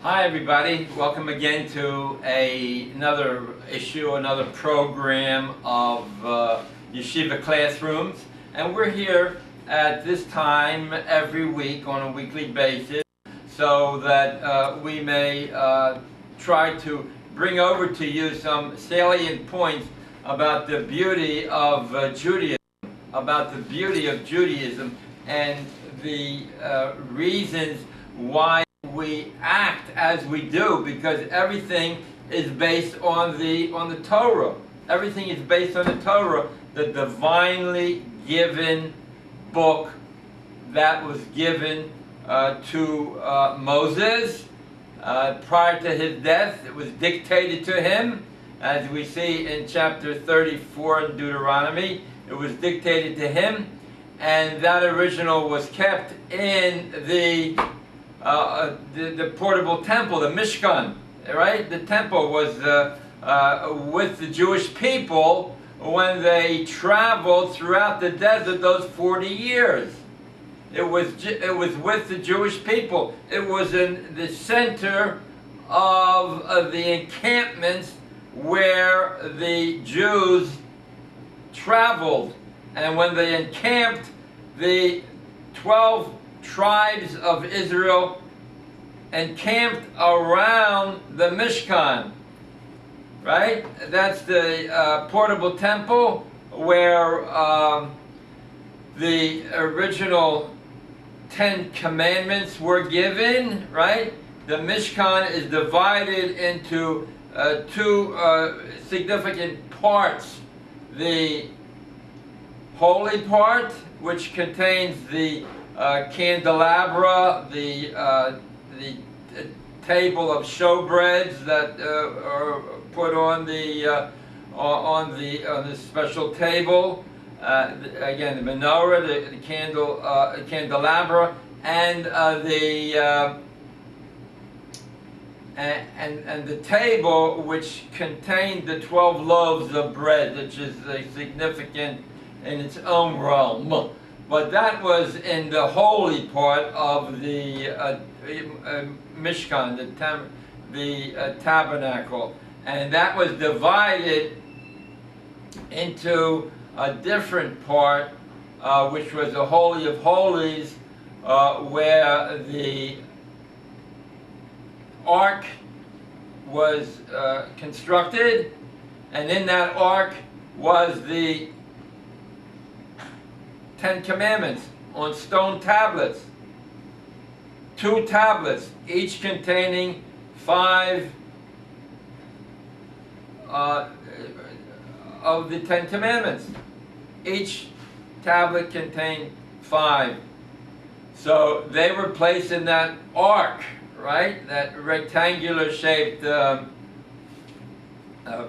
Hi everybody, welcome again to another issue, another program of Yeshiva Classrooms. And we're here at this time every week on a weekly basis so that we may try to bring over to you some salient points about the beauty of Judaism, and the reasons why we act as we do, because everything is based on the Torah. Everything is based on the Torah, the divinely given book that was given to Moses prior to his death. It was dictated to him, as we see in chapter 34 in Deuteronomy. It was dictated to him, and that original was kept in the portable temple, the Mishkan, right? The temple was with the Jewish people when they traveled throughout the desert those 40 years. It was with the Jewish people. It was in the center of the encampments where the Jews traveled. And when they encamped, the 12 tribes of Israel encamped around the Mishkan, right? That's the portable temple where the original 10 commandments were given, right? The Mishkan is divided into two significant parts. The holy part, which contains the candelabra, the table of showbreads that are put on the special table. Again, the menorah, the candelabra, and the table which contained the 12 loaves of bread, which is significant in its own realm. But that was in the holy part of the Mishkan, the tabernacle. And that was divided into a different part, which was the Holy of Holies, where the ark was constructed. And in that ark was the 10 Commandments on stone tablets. 2 tablets, each containing 5 of the 10 Commandments. Each tablet contained 5. So they were placed in that ark, right? That rectangular shaped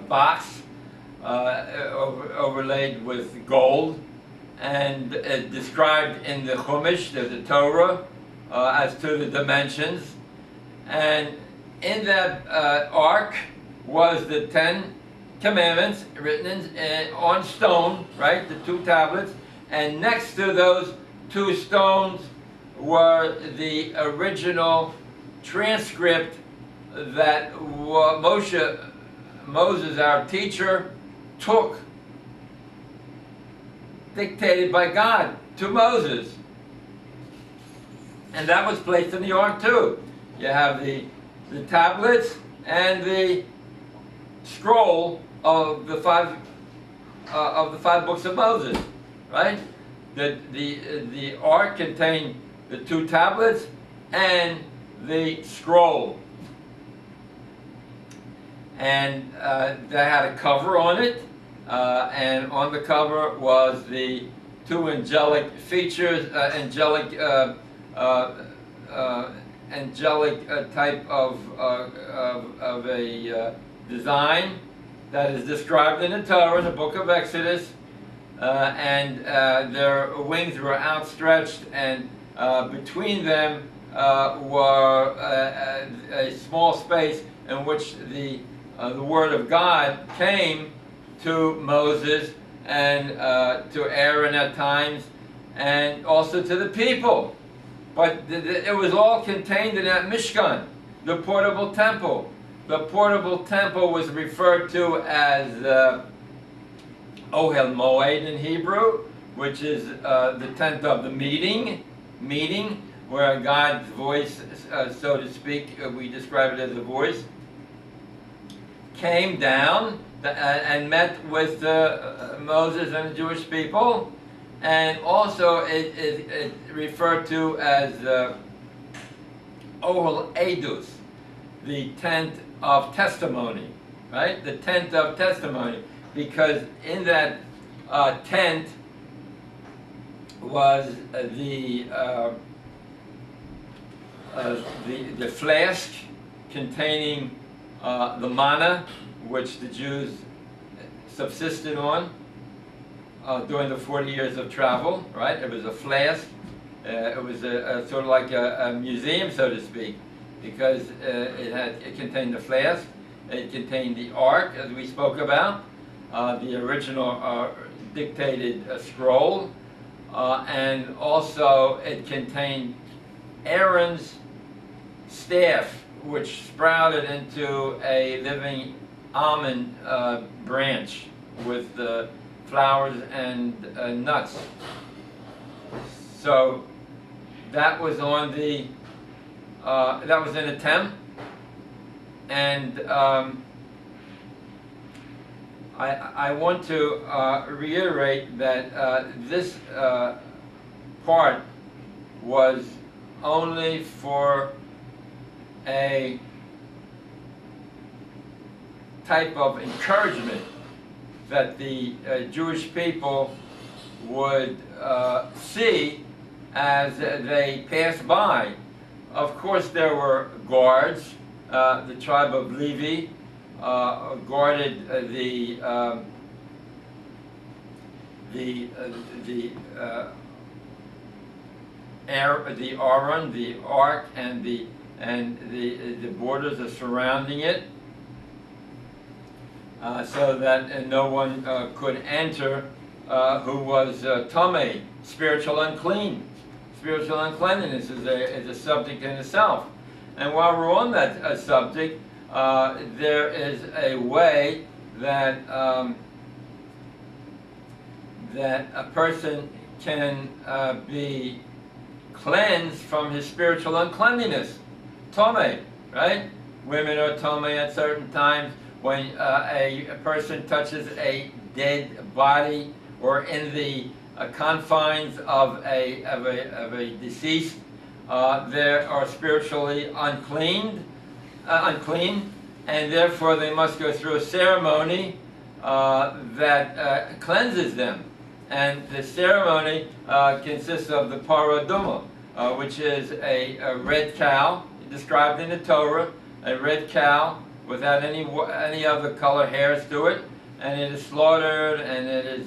box overlaid with gold, and described in the Chumash, the Torah, as to the dimensions. And in that ark was the 10 Commandments written on stone, right? The 2 tablets. And next to those 2 stones were the original transcript that Moses, our teacher, took, dictated by God to Moses. And that was placed in the ark too. You have the tablets and the scroll of the five books of Moses, right? The ark contained the 2 tablets and the scroll. And they had a cover on it. And on the cover was the 2 angelic features, angelic type of a design that is described in the Torah, in the book of Exodus. And their wings were outstretched, and between them were a small space in which the Word of God came to Moses and to Aaron at times, and also to the people. But it was all contained in that Mishkan. the portable temple. The portable temple was referred to as Ohel Moed in Hebrew, which is the tent of the meeting, where God's voice, so to speak, we describe it as a voice, came down and met with Moses and the Jewish people, and also it referred to as Ohel Edus, the tent of testimony, right? The tent of testimony, because in that tent was the flask containing the manna, which the Jews subsisted on during the 40 years of travel, right? It was a flask. It was sort of like a museum, so to speak, because it contained the flask, it contained the ark, as we spoke about, the original dictated scroll, and also it contained Aaron's staff, which sprouted into a living almond branch with flowers and nuts. So that was on the that was in a tent, and I want to reiterate that this part was only for a type of encouragement that the Jewish people would see as they passed by. Of course, there were guards. The tribe of Levi guarded the Aron, the ark, and the borders surrounding it, so that no one could enter who was tamei, spiritual unclean. Spiritual uncleanliness is a subject in itself. And while we're on that subject, there is a way that that a person can be cleansed from his spiritual uncleanliness. Tamei, right? Women are tamei at certain times when a person touches a dead body or in the confines of a deceased. They are spiritually unclean, and therefore they must go through a ceremony that cleanses them. And the ceremony consists of the paraduma, which is a red cow, described in the Torah, a red cow without any other color hairs to it, and it is slaughtered and it is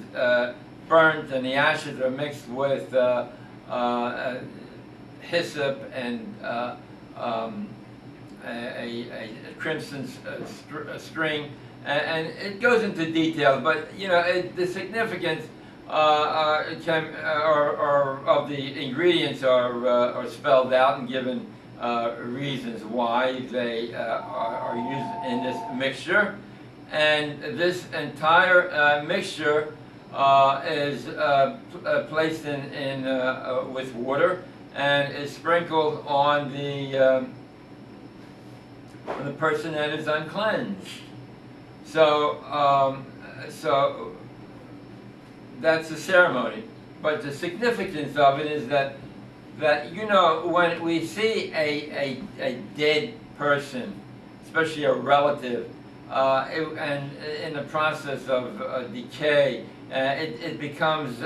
burnt, and the ashes are mixed with hyssop and a crimson string, and it goes into detail, but you know the significance of the ingredients are spelled out and given reasons why they are used in this mixture, and this entire mixture is placed in with water and is sprinkled on the person that is uncleansed. So so that's the ceremony. But the significance of it is that you know, when we see a dead person, especially a relative, and in the process of decay, it becomes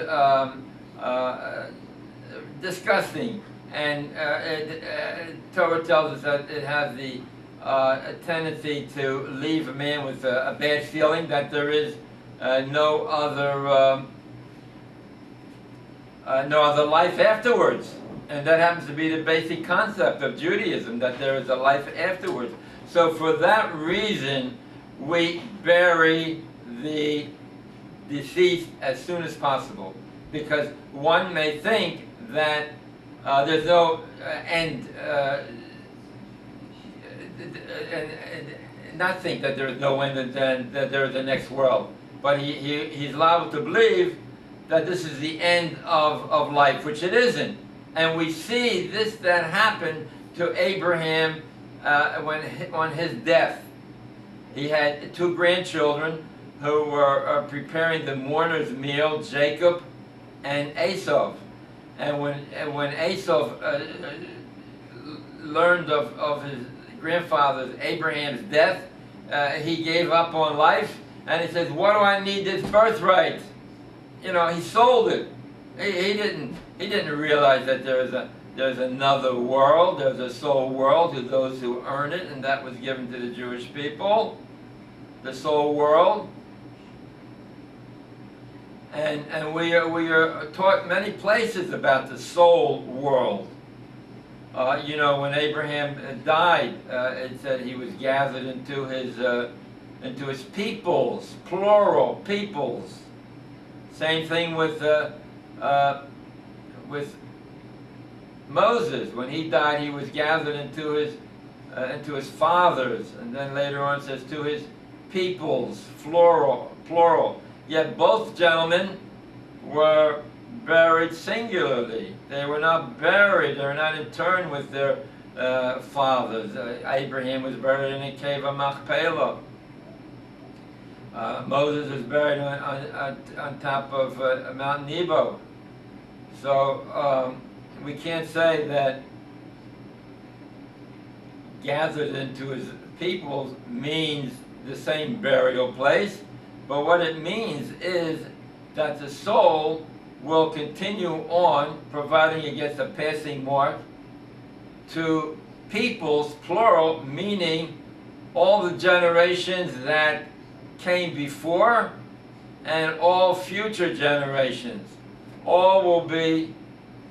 disgusting, and Torah tells us that it has the tendency to leave a man with a bad feeling, that there is no other life afterwards. And that happens to be the basic concept of Judaism, that there is a life afterwards. So for that reason, we bury the deceased as soon as possible, because one may think that there's no end. and not think that there is no end and then that there is a next world. But he's allowed to believe that this is the end of life, which it isn't. And we see that happened to Abraham on his death. He had two grandchildren who were preparing the mourner's meal, Jacob and Esau. And when Esau learned of his grandfather Abraham's death, he gave up on life, and he says, "What do I need this birthright?" You know, he sold it. He didn't realize that there's another world. There's a soul world to those who earn it, and that was given to the Jewish people. The soul world. And we are taught many places about the soul world. You know, when Abraham died, it said he was gathered into his peoples, plural peoples. Same thing with Moses. When he died, he was gathered into his fathers, and then later on it says to his peoples, plural. Yet both gentlemen were buried singularly. They were not buried, they were not interred with their fathers. Abraham was buried in a cave of Machpelah. Moses was buried on top of Mount Nebo. So we can't say that gathered into his people means the same burial place. But what it means is that the soul will continue on, providing it gets a passing mark, to peoples, plural, meaning all the generations that came before and all future generations. All will be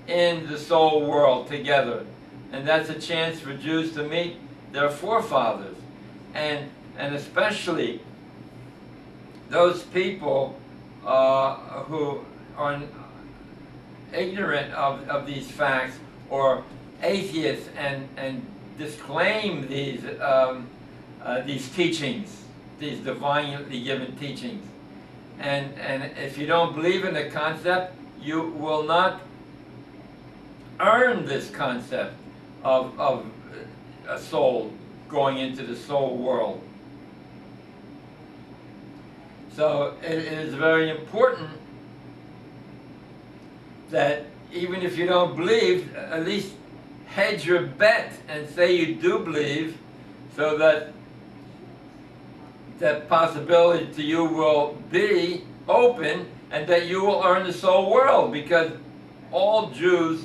in the soul world together. And that's a chance for Jews to meet their forefathers. And especially those people who are ignorant of these facts, or atheists, and disclaim these teachings, these divinely given teachings. And if you don't believe in the concept, you will not earn this concept of a soul going into the soul world. So it is very important that even if you don't believe, at least hedge your bet and say you do believe, so that that possibility to you will be open and that you will earn the soul world, because all Jews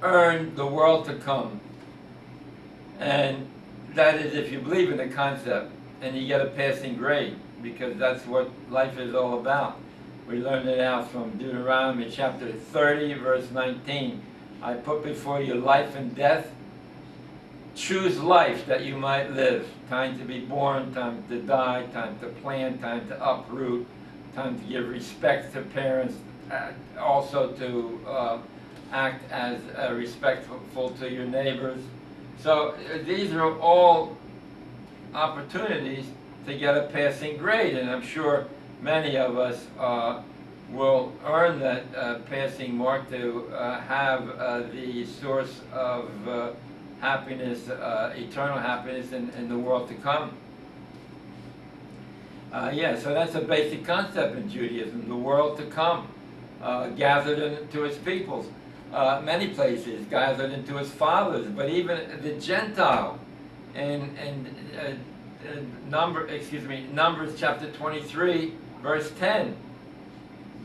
earn the world to come. And that is if you believe in the concept and you get a passing grade, because that's what life is all about. We learned it out from Deuteronomy chapter 30, verse 19. I put before you life and death. Choose life that you might live. Time to be born, time to die, time to plant, time to uproot, time to give respect to parents, also to act as respectful to your neighbors. So these are all opportunities to get a passing grade, and I'm sure many of us will earn that passing mark to have the source of happiness, eternal happiness in the world to come. Yeah, so that's a basic concept in Judaism, the world to come, gathered into its peoples. Many places gathered into his fathers, but even the Gentile in Numbers chapter 23, verse 10.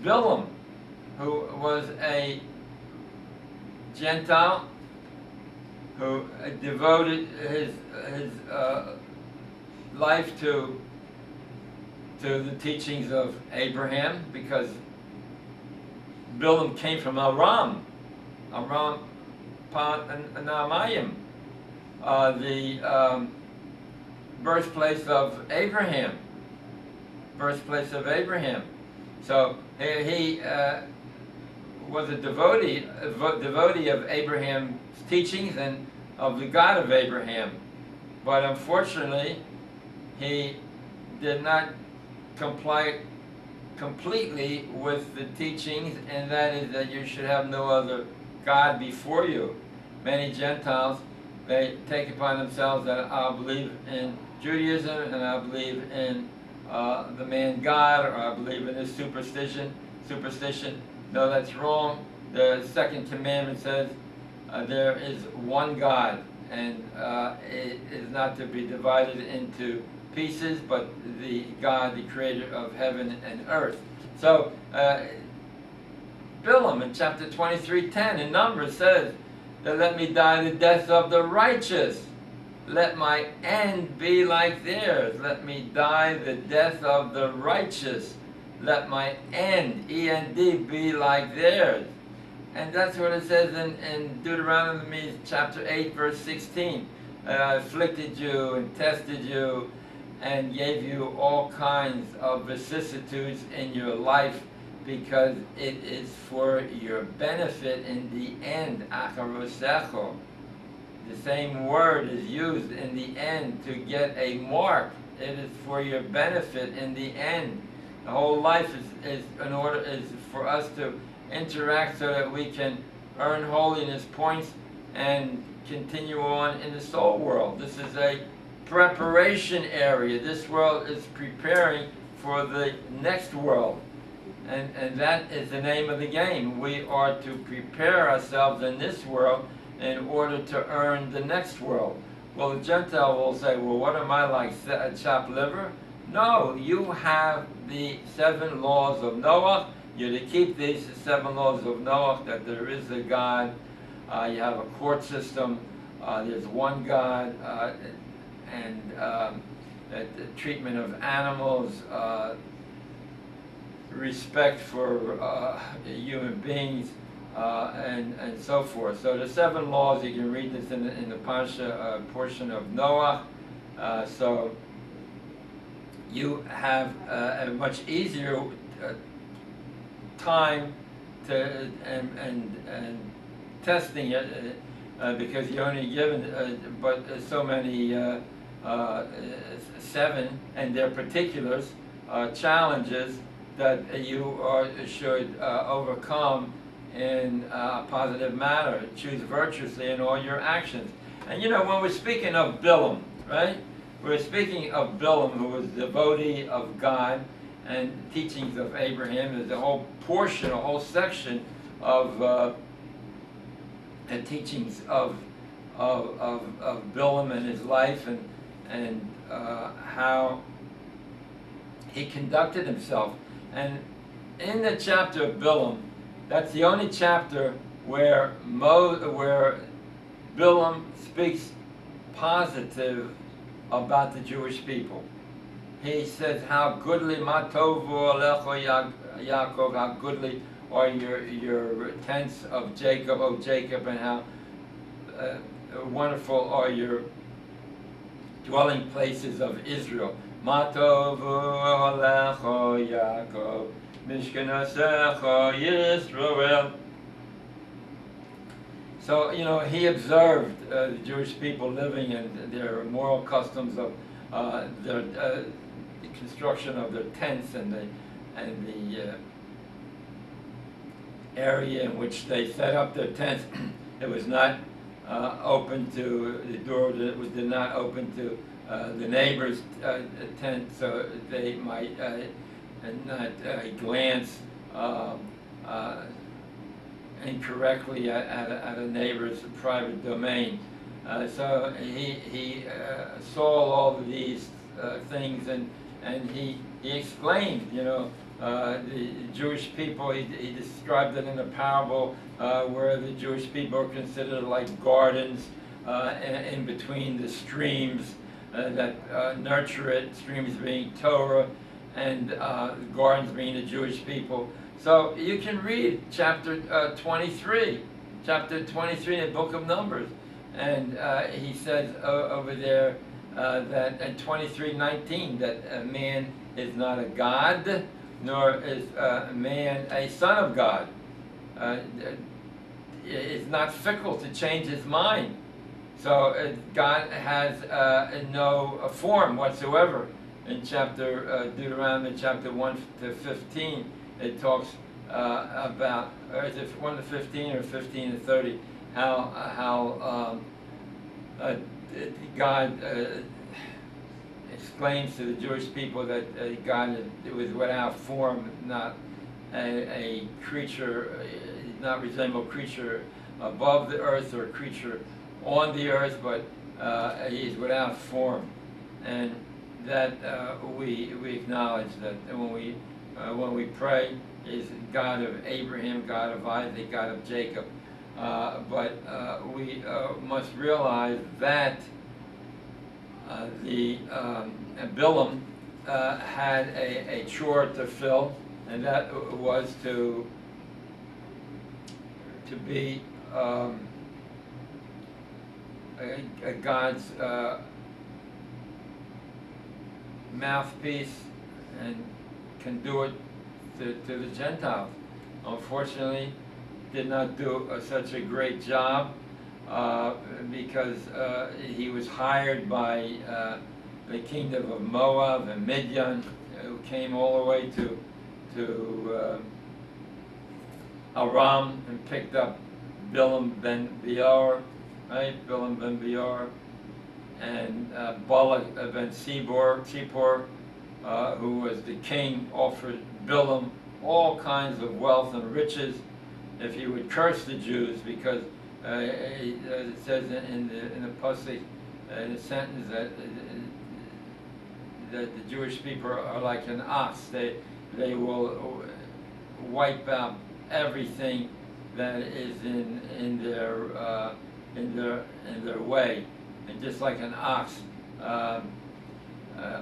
Bilam, who was a Gentile, who devoted his life to the teachings of Abraham, because Bilam came from Aram Panamayim, the birthplace of Abraham. So he was a devotee of Abraham's teachings, and of the God of Abraham. But unfortunately, he did not comply completely with the teachings, and that is that you should have no other God before you. Many Gentiles, they take upon themselves that I believe in Judaism, and I believe in the man God, or I believe in this superstition. No, that's wrong. The second commandment says there is one God, and it is not to be divided into pieces, but the God, the creator of heaven and earth. So Balaam in chapter 23:10 in Numbers says that let me die the death of the righteous. Let my end be like theirs. Let me die the death of the righteous. Let my end, E-N-D, be like theirs. And that's what it says in Deuteronomy chapter 8, verse 16. I afflicted you and tested you and gave you all kinds of vicissitudes in your life because it is for your benefit in the end. Acharosecho. The same word is used in the end to get a mark. It is for your benefit in the end. The whole life is for us to interact so that we can earn holiness points and continue on in the soul world. This is a preparation area. This world is preparing for the next world. And that is the name of the game. We are to prepare ourselves in this world in order to earn the next world. Well, the Gentile will say, well, what am I like, chopped liver? No, you have the 7 laws of Noah. You're to keep these 7 laws of Noah, that there is a God. You have a court system. There's one God. And the treatment of animals, respect for human beings, and so forth. So the 7 laws, you can read this in the Parsha portion of Noah. So you have a much easier time to and testing it because you're only given but so many 7 and their particulars challenges that you should overcome in a positive manner. Choose virtuously in all your actions. And you know, when we're speaking of Balaam, right? We're speaking of Balaam, who was a devotee of God and teachings of Abraham. There's a whole portion, a whole section of teachings of Balaam and his life and how he conducted himself. And in the chapter of Balaam, that's the only chapter where Balaam speaks positive about the Jewish people. He says how goodly matovu alecho Yaakov, how goodly are your tents of Jacob, O Jacob, and how wonderful are your dwelling places of Israel. Matovu alecho Yaakov, Mishkenasecha Yisrael. So, you know, he observed the Jewish people living and their moral customs of the construction of their tents and the area in which they set up their tents. It was not open to, the door did not open to the neighbor's tent, so they might not glance incorrectly at a neighbor's private domain. So he saw all of these things, and he explained, you know, the Jewish people. He described it in a parable where the Jewish people are considered like gardens in between the streams that nurture it, streams being Torah, and gardens being the Jewish people. So you can read chapter 23 in the book of Numbers. And he says over there that in 23:19 that man is not a god, nor is man a son of God. It's not fickle to change his mind. So God has no form whatsoever. In Deuteronomy chapter 1 to 15, it talks about, or is it 1 to 15 or 15 to 30, how God explains to the Jewish people that God was without form, not a creature, not resemble creature above the earth or a creature on the earth, but he's without form, and that we acknowledge that when we pray, is God of Abraham, God of Isaac, God of Jacob, but we must realize that the Bilam had a chore to fill, and that was to be God's mouthpiece and conduit to the Gentiles. Unfortunately, did not do such a great job because he was hired by the kingdom of Moab and Midian, who came all the way to Aram and picked up Bilam ben Beor, right? Bilam ben Beor, and Balak ben Zippor, who was the king, offered Bilam all kinds of wealth and riches if he would curse the Jews, because it says in the pasuk, in the sentence, that the Jewish people are like an ox. They will wipe out everything that is in their way, and just like an ox,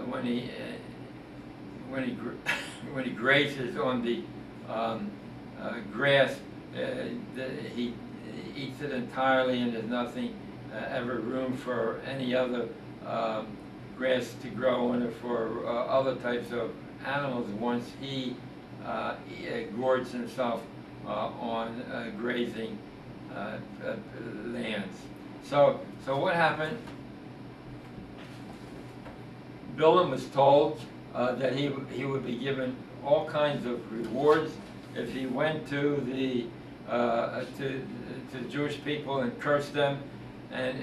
when he grazes on the grass, he eats it entirely, and there's nothing ever room for any other grass to grow on it for other types of animals once he gorges himself on grazing lands. So what happened? Bilam was told that he would be given all kinds of rewards if he went to the Jewish people and cursed them. And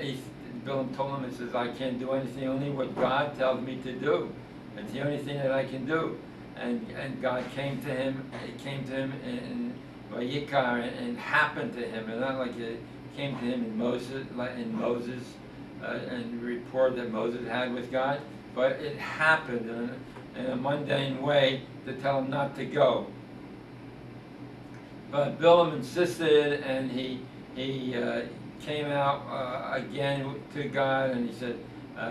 Bilam told him, he says, "I can't do anything, only what God tells me to do. It's the only thing that I can do." And God came to him. It came to him in Vayikar and happened to him, and not like it came to him in Moses, and the report that Moses had with God, but it happened in a mundane way to tell him not to go. But Bilam insisted, and he came out again to God, and he said,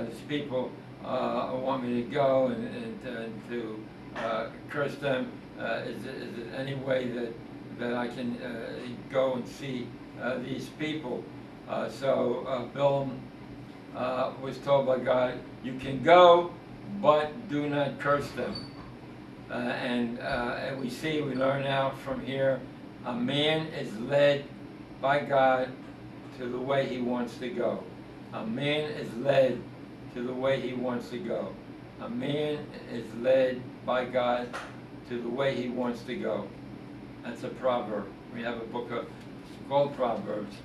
"These people want me to go and to curse them. Is there any way that I can go and see these people?" So Bilam was told by God, "You can go, but do not curse them." And we learn out from here, a man is led by God to the way he wants to go. A man is led to the way he wants to go. A man is led by God to the way he wants to go. That's a proverb. We have a book called Proverbs.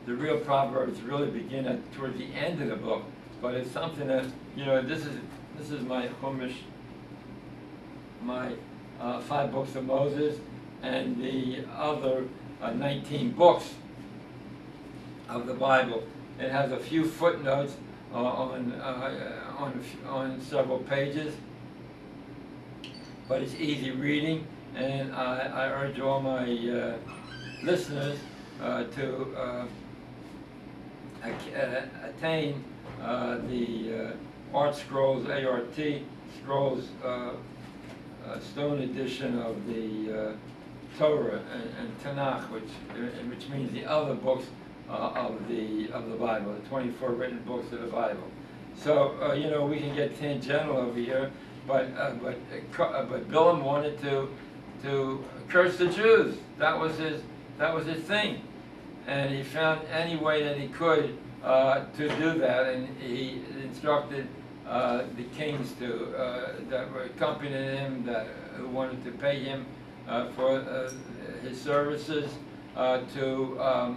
The real Proverbs really begin towards the end of the book, but it's something that, this is my Chumash, my 5 books of Moses, and the other 19 books of the Bible. It has a few footnotes on several pages, but it's easy reading, and I urge all my listeners to attain the Art Scrolls, ART Scrolls, stone edition of the Torah and Tanakh, which means the other books of the Bible, the 24 written books of the Bible. So we can get tangential over here, but Bilam wanted to curse the Jews. That was his thing, and he found any way that he could to do that, and he instructed the kings that were accompanying him, who wanted to pay him for his services, to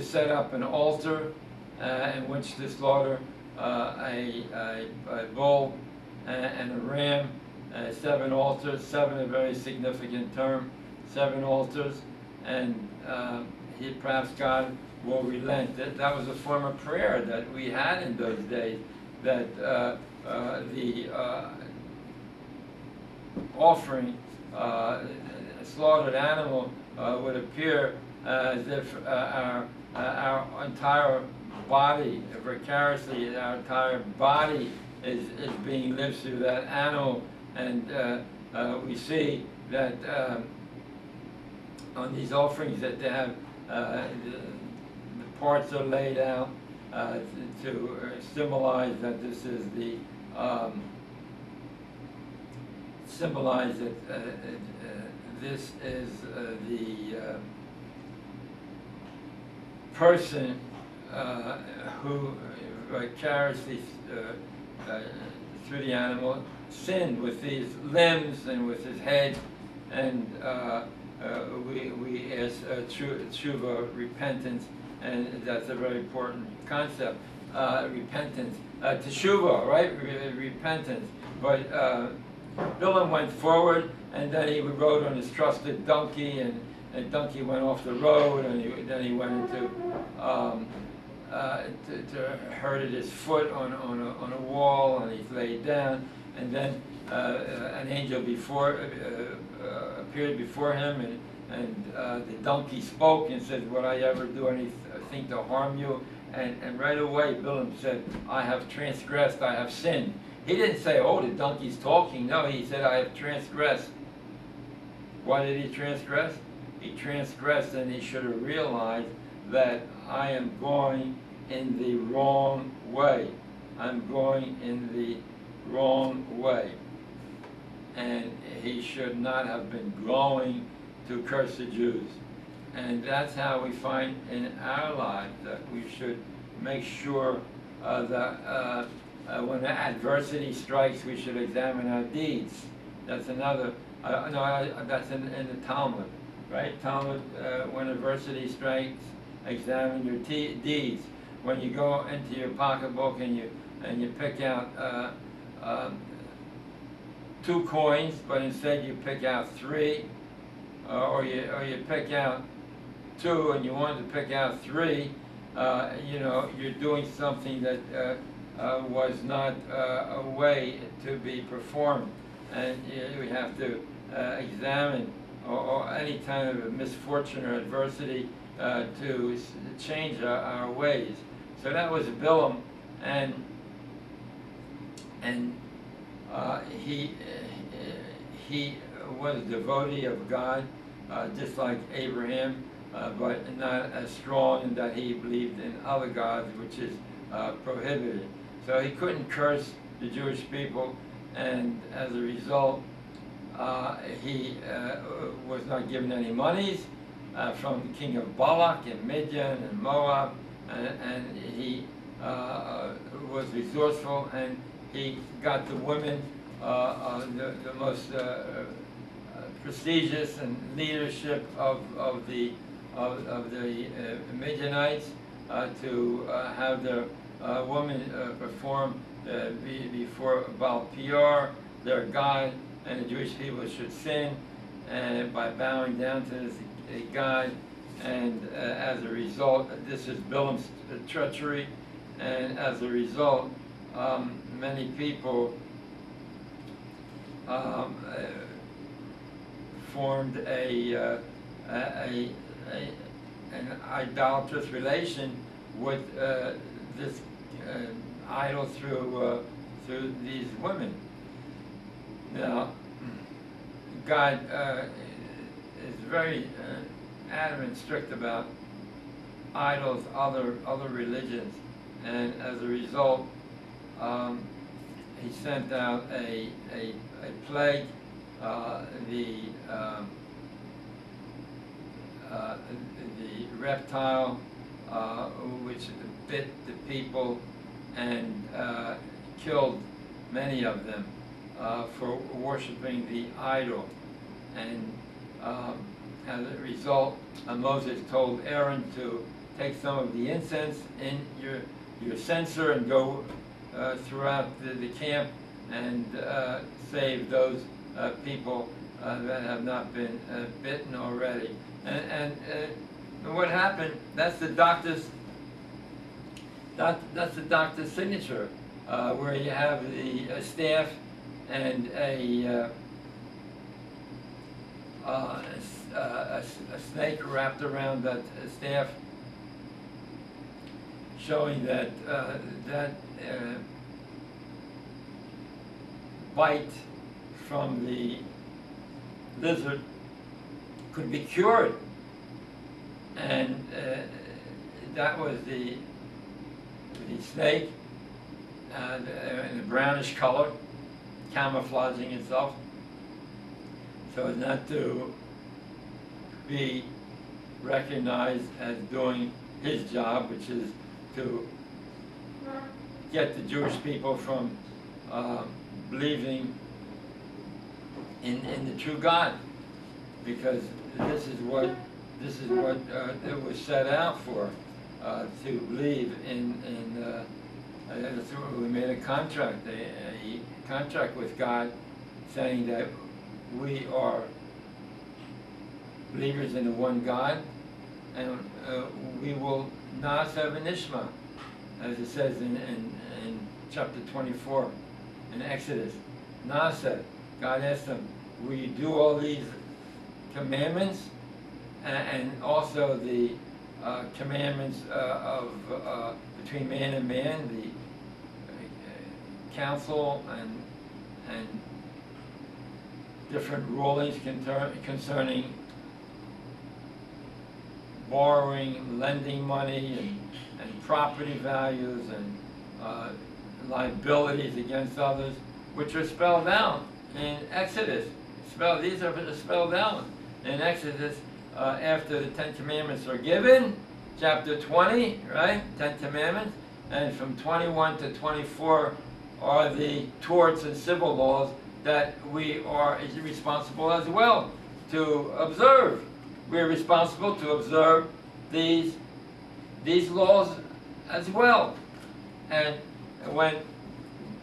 set up an altar in which to slaughter a bull and a ram, 7 altars, 7 a very significant term, 7 altars, and perhaps God will relent. That was a form of prayer that we had in those days, that the offering, slaughtered animal, would appear as if our entire body, vicariously, our entire body is being lived through that animal, and we see that on these offerings that they have the parts are laid out to symbolize that this is the this is the person who vicariously through the animal sinned with these limbs and with his head, and we ask tshuva, repentance, and that's a very important concept. Repentance, teshuva, right? Repentance. But Bilam went forward, and then he rode on his trusted donkey, and the donkey went off the road, and then he went into hurted his foot on a wall, and he laid down, and then an angel appeared before him, and the donkey spoke and said, "Would I ever do anything to harm you?" And right away Bilam said, "I have transgressed, I have sinned." He didn't say, "Oh, the donkey's talking." No, he said, "I have transgressed." Why did he transgress? He transgressed, and he should have realized that I am going in the wrong way. I'm going in the wrong way. And he should not have been going to curse the Jews. And that's how we find in our lives that we should make sure that when adversity strikes, we should examine our deeds. That's another, that's in the Talmud, right? Talmud, when adversity strikes, examine your deeds. When you go into your pocketbook and you pick out 2 coins, but instead you pick out 3, or you pick out 2 and you wanted to pick out 3, you know, you're doing something that was not a way to be performed, and we have to examine or any kind of misfortune or adversity to change our ways. So that was Bilam, and he was a devotee of God, just like Abraham, but not as strong in that he believed in other gods, which is prohibited. So he couldn't curse the Jewish people, and as a result, he was not given any monies from the king of Balak and Midian and Moab, and he was resourceful, and he got the women, the most prestigious and leadership of the Midianites to have their women perform before Baal Peor, their god, and the Jewish people should sin by bowing down to this god, and as a result, this is Bilam's treachery, and as a result, many people formed an idolatrous relation with this idol through these women. Now, God is very adamant, strict about idols, other religions, and as a result, he sent out a plague. the reptile which bit the people and killed many of them for worshiping the idol. And as a result, Moses told Aaron to take some of the incense in your censer and go throughout the camp and save those people that have not been bitten already. And what happened? That's the doctor's. That's the doctor's signature, where you have the staff and a snake wrapped around that staff, showing that that bite from the lizard could be cured, and that was the snake in a brownish color, camouflaging itself so as not to be recognized as doing his job, which is to get the Jewish people from believing in the true God, because this is what it was set out for, to believe in that's what we made a contract with God, saying that we are believers in the one God, and we will na'aseh v'nishma, as it says in chapter 24 in Exodus. Na'aseh, God asked them, will you do all these commandments, and also the commandments of between man and man, the counsel and different rulings concerning borrowing, lending money, and property values, and liabilities against others, which are spelled out in Exodus. These are spelled out in Exodus after the Ten Commandments are given, chapter 20, right? 10 Commandments, and from 21 to 24 are the torts and civil laws that we are responsible as well to observe. We're responsible to observe these laws as well. And when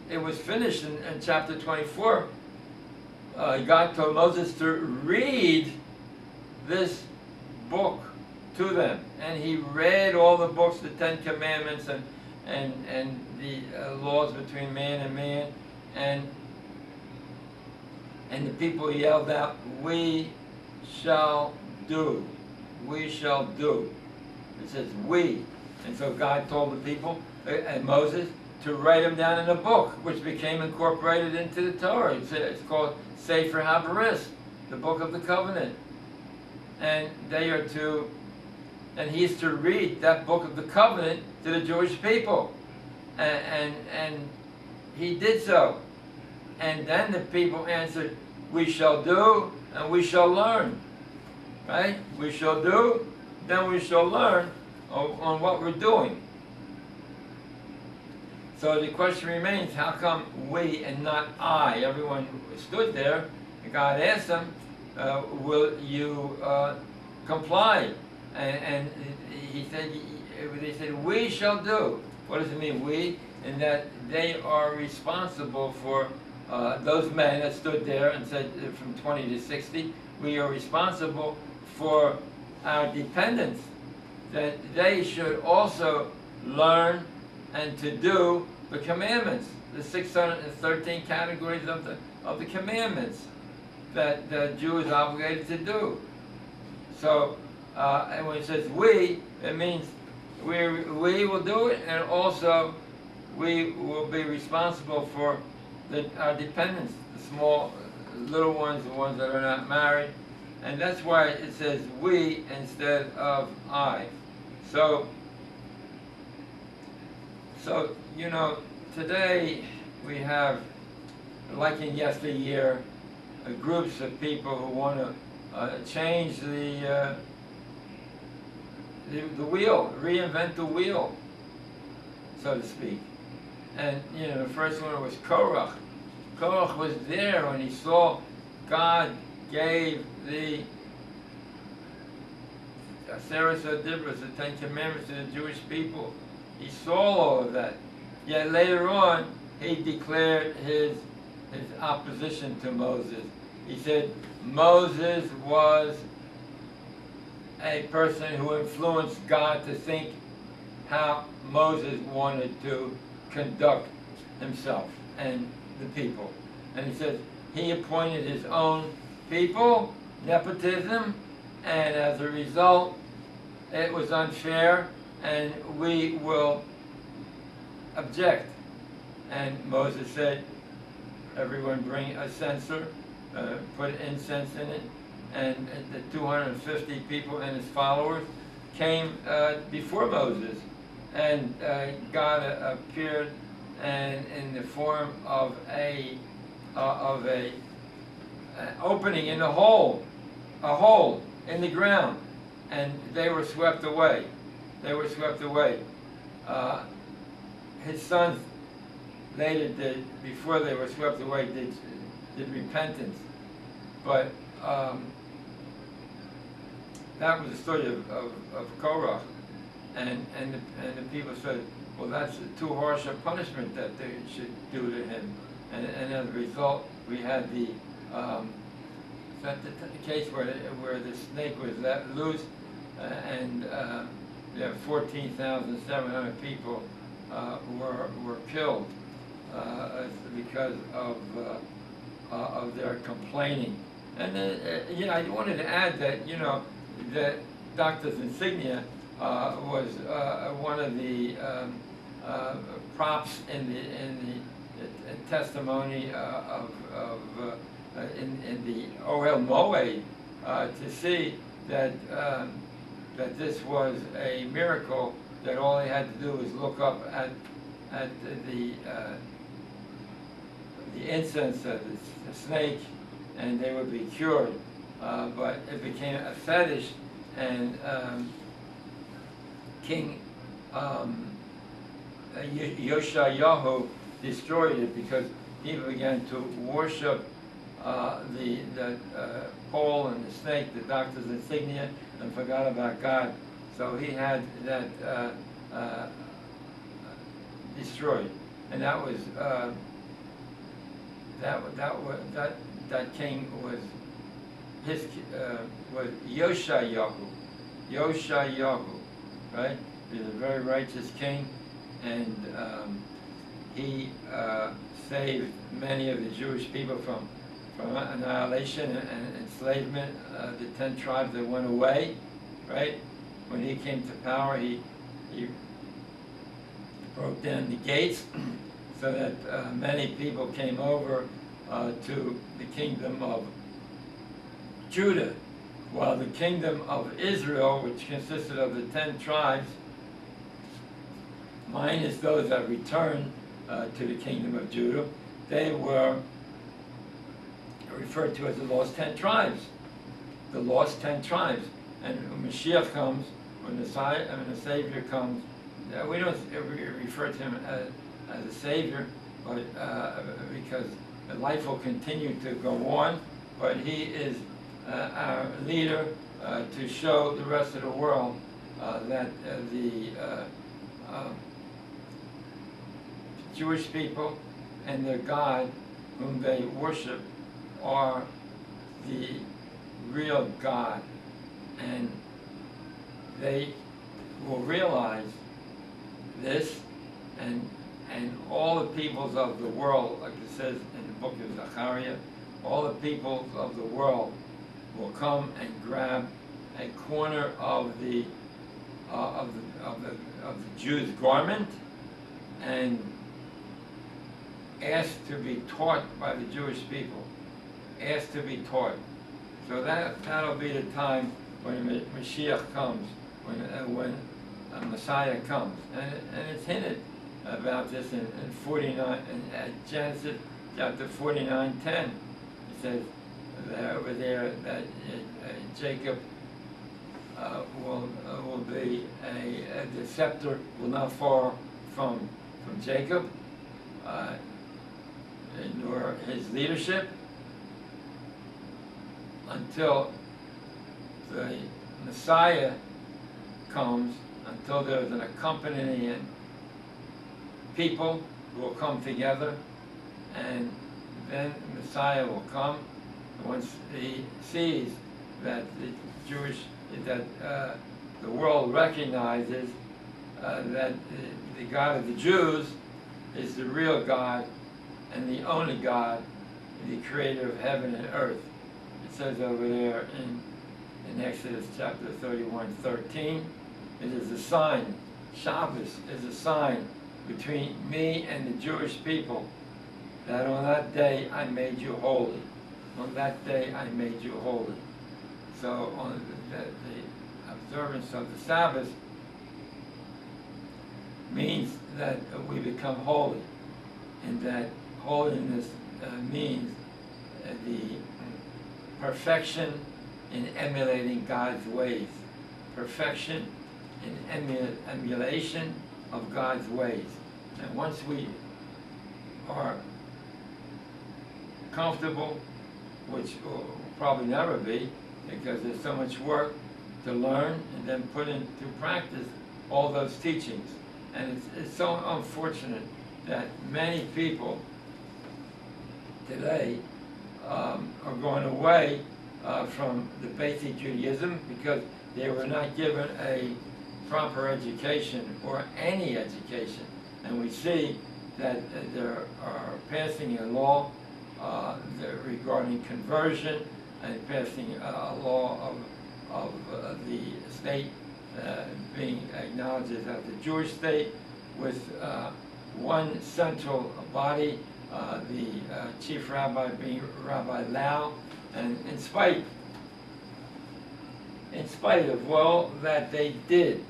it was finished in chapter 24, God told Moses to read this book to them. And he read all the books, the Ten Commandments, and the laws between man and man. And the people yelled out, "We shall do. We shall do." It says we. And so God told the people, and Moses, to write them down in a book, which became incorporated into the Torah. It's called Sefer HaBaris, the Book of the Covenant. And they are to, and he's to read that Book of the Covenant to the Jewish people. And he did so. And then the people answered, "We shall do, and we shall learn." Right? We shall do, then we shall learn on what we're doing. So the question remains, how come we and not I? Everyone stood there, and God asked them, will you comply? And they said, "We shall do." What does it mean, we? In that they are responsible for those men that stood there and said from 20 to 60, we are responsible for our dependents, that they should also learn and to do the commandments, the 613 categories of the commandments that the Jew is obligated to do. So, and when it says we, it means we will do it, and also we will be responsible for our dependents, the small, little ones, the ones that are not married. And that's why it says we instead of I. So you know, today we have, like in yesteryear, groups of people who want to change the the wheel, reinvent the wheel, so to speak. And you know, the first one was Korach. Korach was there when he saw God gave the Aseret Adibros, the Ten Commandments to the Jewish people. He saw all of that. Yet later on, he declared his opposition to Moses. He said Moses was a person who influenced God to think how Moses wanted to conduct himself and the people. And he says he appointed his own people, nepotism, and as a result, it was unfair, and we will object. And Moses said, everyone bring a censer, put incense in it, and the 250 people and his followers came before Moses, and God appeared and in the form of an opening in a hole in the ground, and they were swept away. They were swept away. His sons later did, before they were swept away, did repentance. But that was the story of Korach. And the people said, well, that's too harsh a punishment that they should do to him. And as a result, we had the case where the snake was let loose, and 14,700 people were killed because of their complaining. And you know, I wanted to add that, you know, that Doctor's insignia was one of the props in the testimony in the Ohel Moed to see that that this was a miracle, that all he had to do was look up at the incense of the snake, and they would be cured. But it became a fetish, and King Yoshayahu destroyed it because people began to worship the pole and the snake, the doctor's insignia, and forgot about God. So he had that destroyed, and that was that king was his was Yoshayahu, right? He was a very righteous king, and he saved many of the Jewish people from annihilation and enslavement. The 10 tribes that went away, right? When he came to power, he broke down the gates so that many people came over to the kingdom of Judah, while the kingdom of Israel, which consisted of the 10 tribes, minus those that returned to the kingdom of Judah, they were referred to as the lost 10 tribes. The lost 10 tribes. And when Mashiach comes, when the Savior comes, we don't refer to him as a Savior, but because life will continue to go on, but he is our leader to show the rest of the world that the Jewish people and their God, whom they worship, are the real God, and they will realize this, and all the peoples of the world, like it says in the book of Zechariah, all the peoples of the world will come and grab a corner of the Jew's garment and ask to be taught by the Jewish people. Ask to be taught. So that'll be the time when Mashiach comes, when Messiah comes, and it's hinted about this in 49 in Genesis chapter 49:10. It says over there that Jacob will be the scepter will not fall from Jacob, nor his leadership, until the Messiah comes, until there's an accompanying people who will come together, and then the Messiah will come. Once he sees that the world recognizes that the God of the Jews is the real God and the only God, the creator of heaven and earth. It says over there in Exodus chapter 31:13, it is a sign, Shabbos is a sign between me and the Jewish people, that on that day I made you holy. On that day I made you holy. So on the observance of the Sabbath means that we become holy, and that holiness means the perfection in emulating God's ways. Perfection in emulation of God's ways. And once we are comfortable, which will probably never be, because there's so much work to learn and then put into practice all those teachings. And it's so unfortunate that many people today are going away from the basic Judaism because they were not given a proper education or any education. And we see that there are passing a law regarding conversion, and passing a law of the state being acknowledged as the Jewish state, with one central body, the chief rabbi being Rabbi Lau. And in spite of all that they did,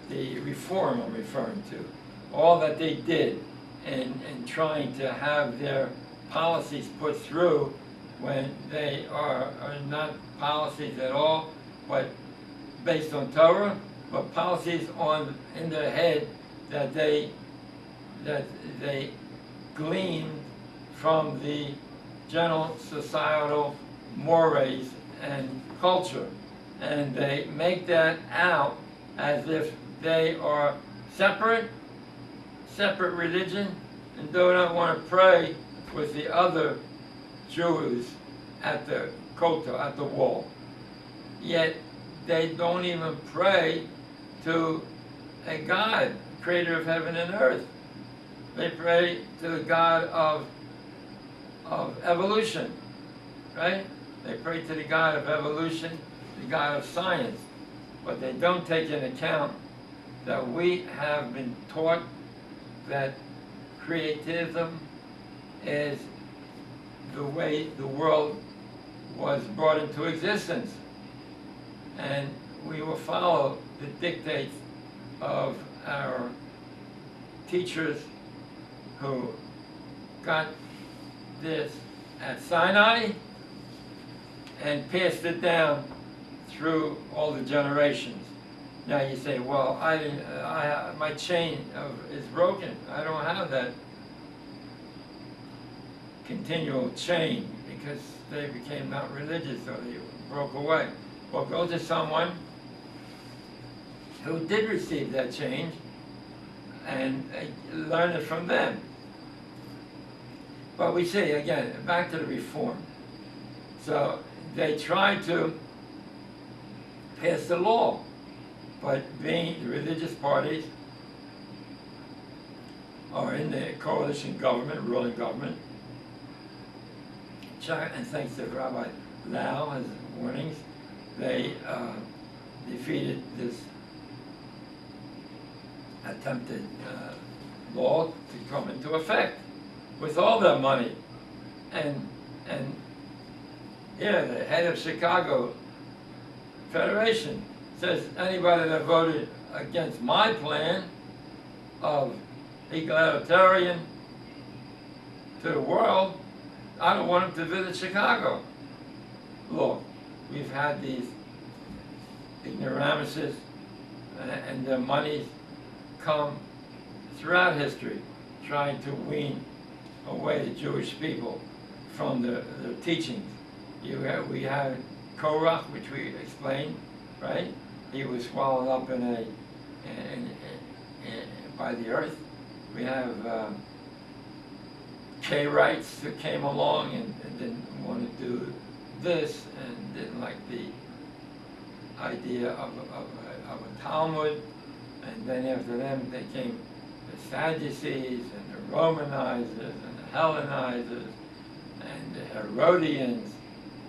the reform I'm referring to, all that they did in trying to have their policies put through, when they are not policies at all, but based on Torah, but policies in their head that they gleaned from the general societal mores and culture, and they make that out as if they are separate religion, and do not want to pray with the other Jews at the kotel, at the wall. Yet they don't even pray to a God, creator of heaven and earth. They pray to the God of evolution, right? They pray to the God of evolution, the God of science. But they don't take into account that we have been taught that creatism is the way the world was brought into existence. And we will follow the dictates of our teachers who got this at Sinai and passed it down through all the generations. Now you say, well, my chain is broken. I don't have that continual chain because they became not religious, so they broke away. Well, go to someone who did receive that change and learn it from them. But we see, again, back to the reform. So they tried to pass the law, but being the religious parties are in the coalition government, ruling government, and thanks to Rabbi Lau, his warnings, they defeated this attempted law to come into effect with all their money. And here, the head of Chicago Federation says anybody that voted against my plan of egalitarian to the world, I don't want them to visit Chicago. Look, we've had these ignoramuses and their monies come throughout history trying to wean away the Jewish people from their teachings. We have Korach, which we explained, right? He was swallowed up by the earth. We have Karaites who came along and didn't want to do this and didn't like the idea of a Talmud. And then after them, they came the Sadducees and the Romanizers and the Hellenizers and the Herodians,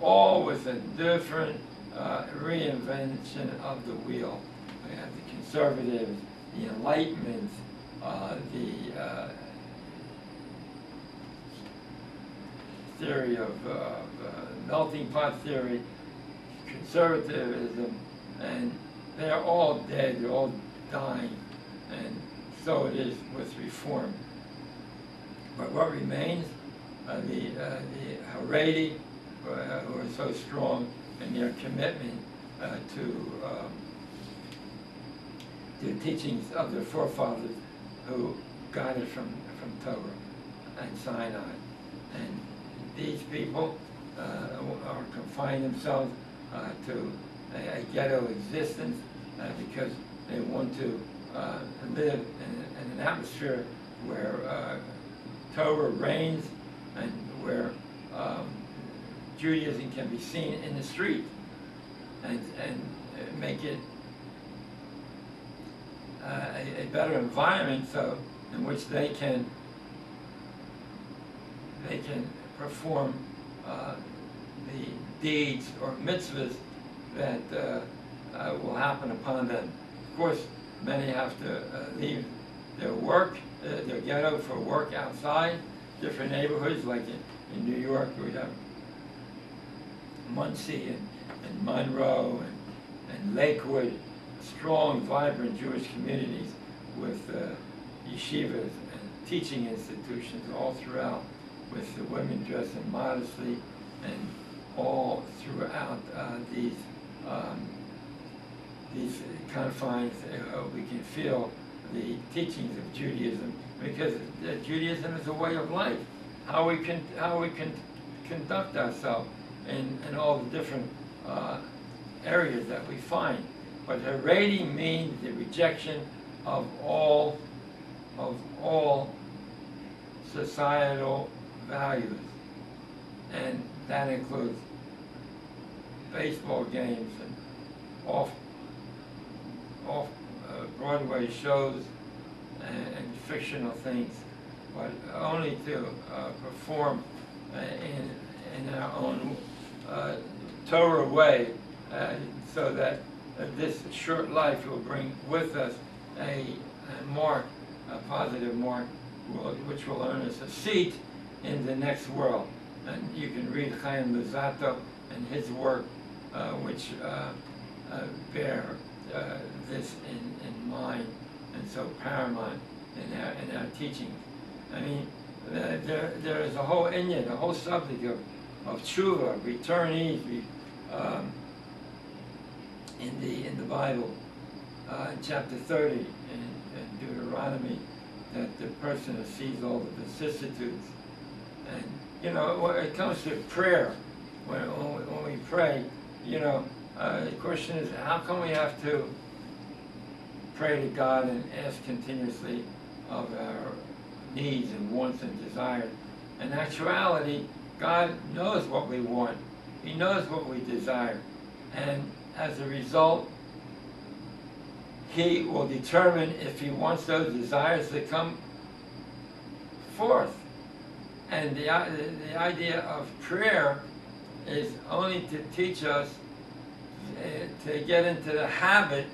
all with a different reinvention of the wheel. We have the conservatives, the Enlightenment, the theory of melting pot theory, conservatism, and they're all dead, they're all dying, and so it is with reform. But what remains, the Haredi, who are so strong in their commitment to the teachings of their forefathers who got it from Torah and Sinai. And these people are confining themselves to a ghetto existence because they want to live in an atmosphere where Torah reigns and where Judaism can be seen in the street and make it a better environment so in which they can perform the deeds or mitzvahs that will happen upon them. Of course, many have to leave their work, their ghetto for work outside, different neighborhoods, like in New York we have Muncie and Monroe and Lakewood, strong, vibrant Jewish communities with yeshivas and teaching institutions all throughout, with the women dressing modestly, and all throughout these confines we can feel the teachings of Judaism, because Judaism is a way of life. How we can conduct ourselves in all the different areas that we find. But Haredi means the rejection of all societal values, and that includes baseball games and off Broadway shows and fictional things, but only to perform in our own Torah way, so that this short life will bring with us a positive mark, which will earn us a seat in the next world. And you can read Chaim Luzzatto and his work, which bear this in mind, and so paramount in our teachings. I mean, there is a whole inyan, a whole subject of tshuva, returnees, in the Bible, in chapter 30 in Deuteronomy, that the person who sees all the vicissitudes. And you know, when it comes to prayer, when we pray, you know, the question is, how come we have to pray to God and ask continuously of our needs and wants and desires? In actuality, God knows what we want. He knows what we desire. And as a result, He will determine if He wants those desires to come forth. And the idea of prayer is only to teach us to get into the habit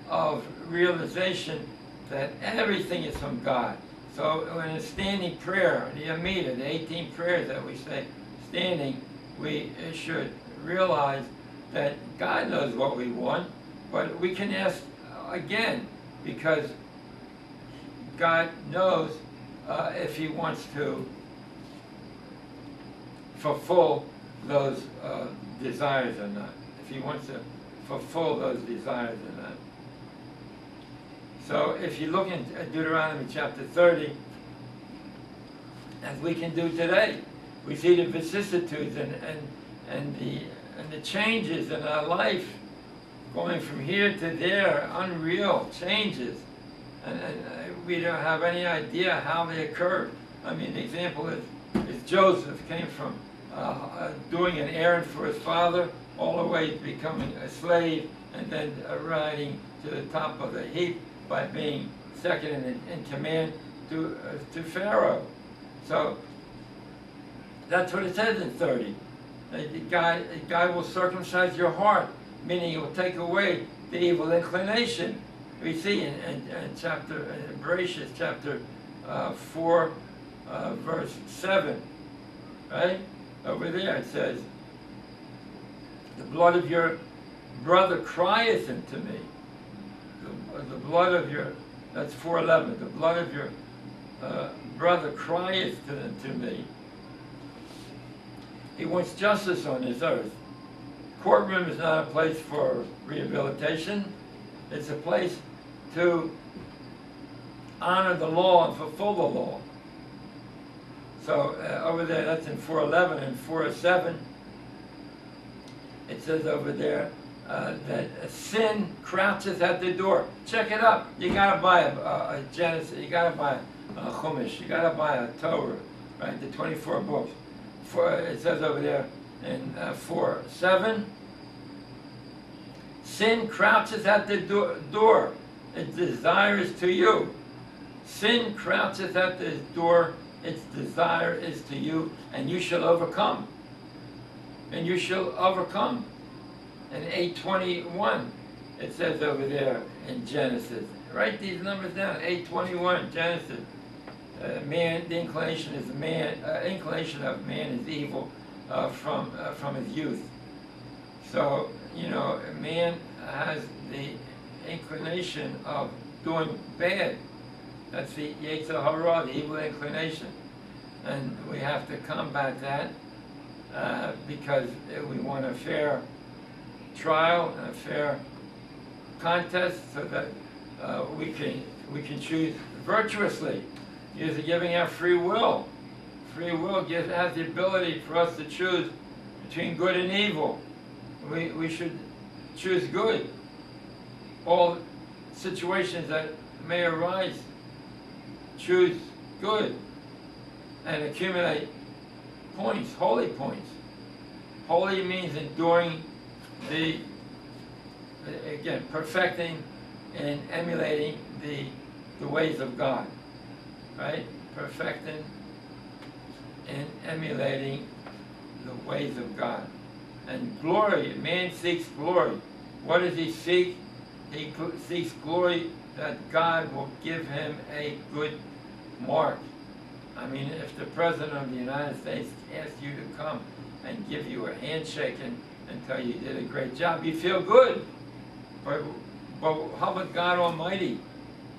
of realization that everything is from God. So in a standing prayer, the Amida, the 18 prayers that we say standing, we should realize that God knows what we want, but we can ask again, because God knows if He wants to fulfill those desires or not. If He wants to fulfill those desires in that. So if you look in Deuteronomy chapter 30, as we can do today, we see the vicissitudes and the changes in our life, going from here to there, unreal changes, and we don't have any idea how they occurred. I mean, the example is Joseph came from doing an errand for his father, all the way to becoming a slave, and then riding to the top of the heap by being second in command to Pharaoh. So that's what it says in 30. God will circumcise your heart, meaning He will take away the evil inclination. We see in Bereshit chapter 4, verse 7, right? Over there it says, the blood of your brother crieth unto me. The blood of your, that's 4:11, the blood of your brother crieth to me. He wants justice on this earth. Courtroom is not a place for rehabilitation. It's a place to honor the law and fulfill the law. So over there, that's in 4:11 and 4:7. It says over there that sin crouches at the door. Check it up. You gotta buy a Genesis. You gotta buy a Chumash. You gotta buy a Torah, right? The 24 books. It says over there in 4:7. Sin crouches at the door. Its desire is to you. Sin crouches at the door. Its desire is to you, and you shall overcome. And you shall overcome. In 8:21, it says over there in Genesis. Write these numbers down. 8:21, Genesis. Man, the inclination is man. Inclination of man is evil from his youth. So you know, man has the inclination of doing bad. That's the Yetzer Hara, the evil inclination, and we have to combat that because we want a fair trial and a fair contest, so that we can choose virtuously, using giving our free will. Free will has the ability for us to choose between good and evil. We should choose good. All situations that may arise, choose good and accumulate points, holy points. Holy means enduring again, perfecting and emulating the ways of God, right? Perfecting and emulating the ways of God. And glory, man seeks glory. What does he seek? He seeks glory that God will give him a good mark. I mean, if the President of the United States asks you to come and give you a handshake and tell you did a great job, you feel good. But how about God Almighty?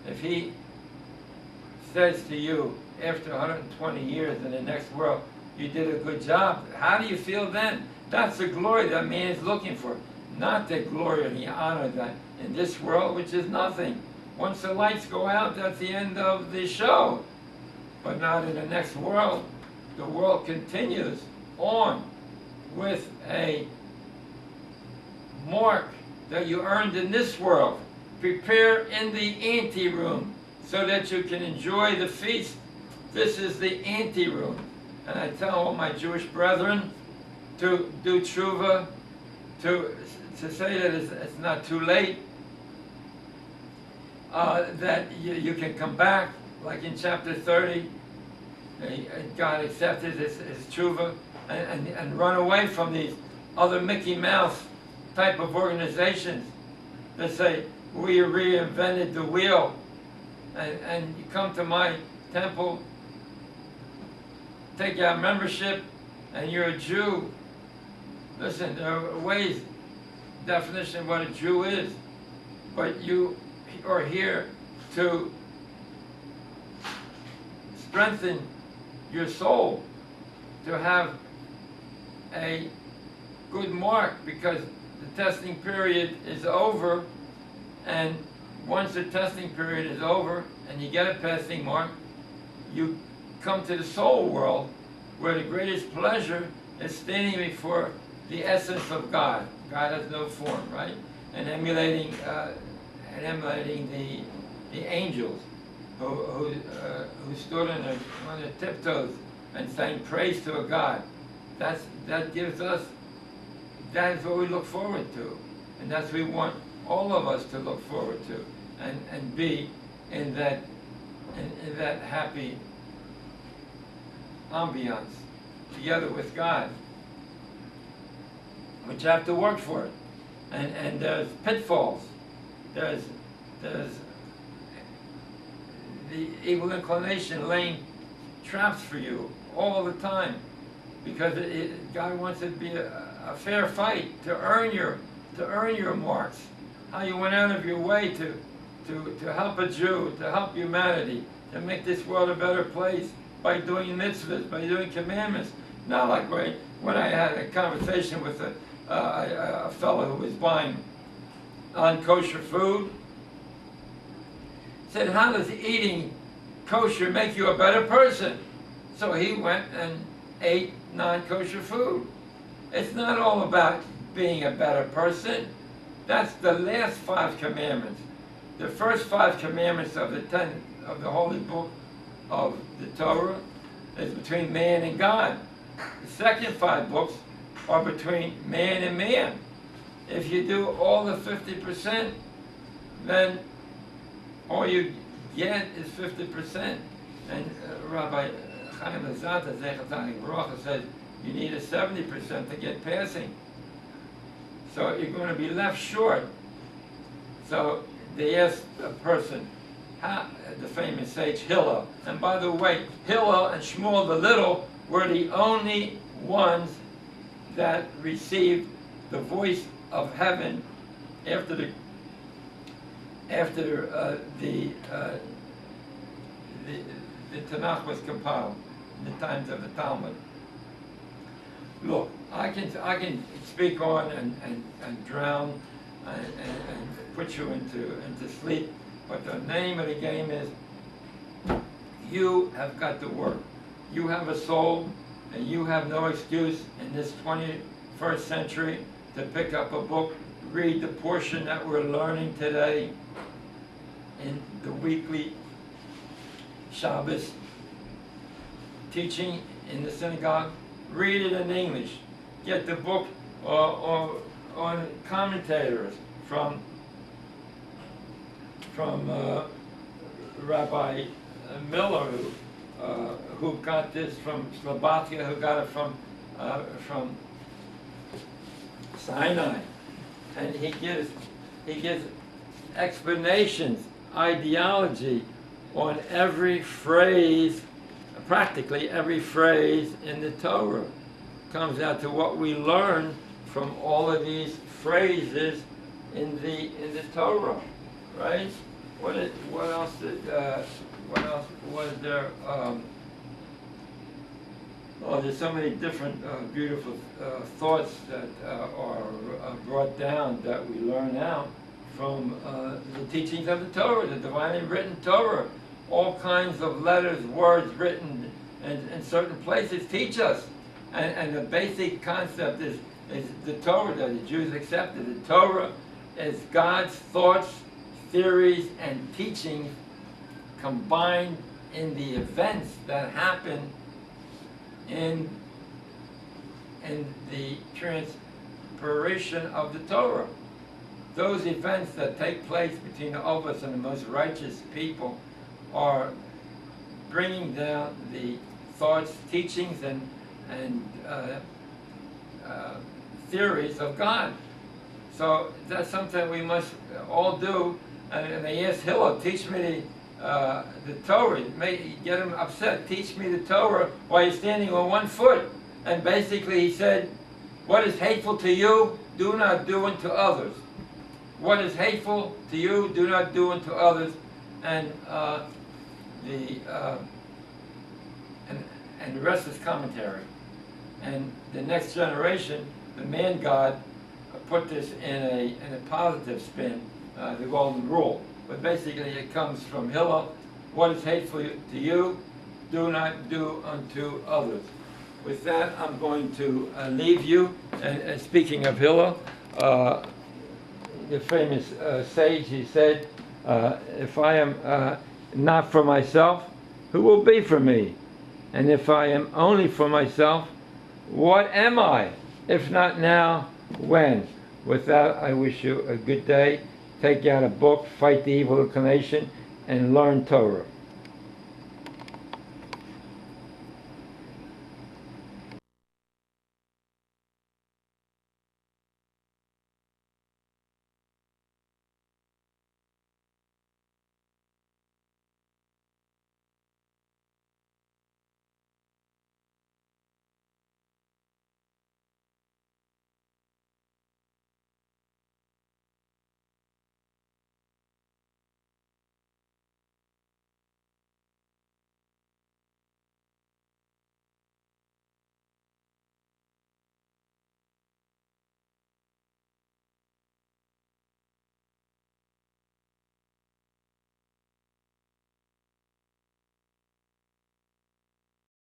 If He says to you, after 120 years in the next world, you did a good job, how do you feel then? That's the glory that man is looking for, not the glory and the honor that in this world, which is nothing. Once the lights go out, that's the end of the show. But not in the next world. The world continues on with a mark that you earned in this world. Prepare in the anteroom so that you can enjoy the feast. This is the anteroom. And I tell all my Jewish brethren to do tshuva, to say that it's not too late, that you can come back, like in chapter 30, God accepted his tshuva, and run away from these other Mickey Mouse type of organizations that say, we reinvented the wheel, and you come to my temple, take out membership, and you're a Jew. Listen, there are ways, definition of what a Jew is, but you are here to strengthen your soul, to have a good mark, because the testing period is over, and once the testing period is over and you get a passing mark, you come to the soul world where the greatest pleasure is standing before the essence of God. God has no form, right? And emulating the angels who stood on their tiptoes and sang praise to a God. That gives us, that is what we look forward to. And that's what we want all of us to look forward to and be in that happy ambiance together with God. But you have to work for it. And there's pitfalls. There's the evil inclination laying traps for you all the time, because God wants it to be a fair fight, to earn your marks. How you went out of your way to help a Jew, to help humanity, to make this world a better place by doing mitzvahs, by doing commandments. Not like when I had a conversation with a fellow who was buying unkosher food. Said, how does eating kosher make you a better person? So he went and ate non-kosher food. It's not all about being a better person. That's the last 5 commandments. The first 5 commandments of the holy book of the Torah is between man and God. The second 5 books are between man and man. If you do all the 50%, then all you get is 50%. And Rabbi Chaim Lazata Zechatani Baruch says you need a 70% to get passing. So you're going to be left short. So they asked a person, the famous sage Hillel. And by the way, Hillel and Shmuel the Little were the only ones that received the voice of heaven after the Tanakh was compiled in the times of the Talmud. Look, I can speak on and drown and put you into sleep, but the name of the game is you have got to work. You have a soul, and you have no excuse in this 21st century to pick up a book, read the portion that we're learning today in the weekly Shabbos teaching in the synagogue. Read it in English. Get the book or on commentators from Rabbi Miller, who got this from Slovakia, who got it from Sinai, and he gives explanations, ideology on every phrase, practically every phrase in the Torah. Comes out to what we learn from all of these phrases in the Torah, right? What else was there? Oh, there's so many different beautiful thoughts that are brought down that we learn out from the teachings of the Torah, the divinely written Torah. All kinds of letters, words written in certain places teach us. And the basic concept is the Torah that the Jews accepted. The Torah is God's thoughts, theories, and teachings combined in the events that happen in the transpiration of the Torah. Those events that take place between the Ovos and the most righteous people are bringing down the thoughts, teachings, and theories of God. So that's something we must all do. And they asked Hillel, teach me the Torah. Get him upset. Teach me the Torah while you're standing on one foot. And basically he said, what is hateful to you, do not do unto others. What is hateful to you, do not do unto others. And the rest is commentary. And the next generation, the man God, put this in a positive spin, the golden rule. But basically it comes from Hillel. What is hateful to you, do not do unto others. With that, I'm going to leave you. And speaking of Hillel, the famous sage, he said, if I am not for myself, who will be for me? And if I am only for myself, what am I? If not now, when? With that, I wish you a good day. Take out a book, fight the evil inclination, and learn Torah.